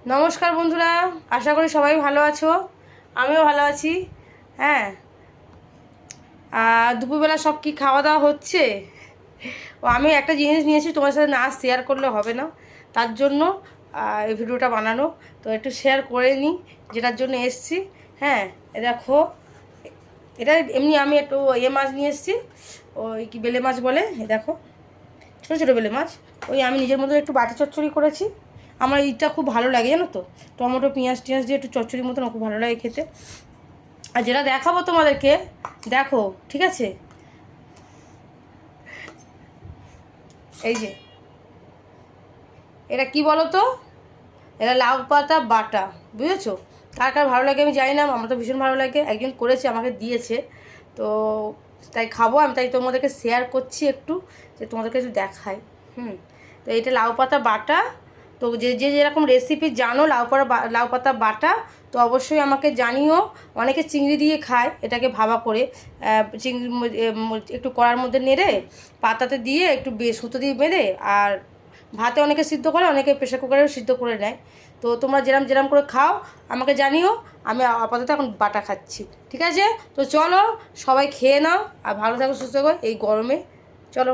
নমস্কার বন্ধুরা, আশা করি সবাই ভালো আছো। আমিও ভালো আছি। হ্যাঁ, দুপুরবেলা সব কি খাওয়া দাওয়া হচ্ছে। আমি একটা জিনিস নিয়েছি, তোমার সাথে না শেয়ার করলে হবে না, তার জন্য এই ভিডিওটা বানানো। তো একটু শেয়ার করে নিই, যেটার জন্য এসছি। হ্যাঁ, দেখো, এটা এমনি আমি একটু মাছ নিয়ে এসেছি, ওই কি বেলে মাছ বলে, দেখো ছোটো ছোটো বেলে মাছ। ওই আমি নিজের মতো একটু বাটি চচ্চড়ি করেছি। আমার এইটা খুব ভালো লাগে, জানো তো, টমেটো পেঁয়াজ টিয়াজ দিয়ে একটু চচ্চড়ির মতন খুব ভালো লাগে খেতে। আর যেটা দেখাবো তোমাদেরকে, দেখো, ঠিক আছে, এই যে এটা কি বলো তো, এটা লাউ পাতা বাটা, বুঝেছো? কার কার ভালো লাগে আমি জানি না, আমার তো ভীষণ ভালো লাগে। একজন করেছে, আমাকে দিয়েছে, তো তাই খাবো আমি, তাই তোমাদেরকে শেয়ার করছি একটু, যে তোমাদেরকে একটু দেখাই। তো এইটা লাউ পাতা বাটা। তো যে যে যেরকম রেসিপি জানো লাউ পাতা বাটা, তো অবশ্যই আমাকে জানিও। অনেকে চিংড়ি দিয়ে খায় এটাকে ভাবা করে, চিংড়ি একটু কড়ার মধ্যে নেড়ে পাতাতে দিয়ে একটু সুতো দিয়ে বেঁধে, আর ভাতে অনেকে সিদ্ধ করে, অনেকে প্রেশার কুকারেও সিদ্ধ করে নেয়। তো তোমরা যেরম যেরম করে খাও আমাকে জানিও। আমি আপাতত এখন বাটা খাচ্ছি, ঠিক আছে? তো চলো, সবাই খেয়ে নাও আর ভালো থাকো, সুস্থ থাকো এই গরমে। চলো।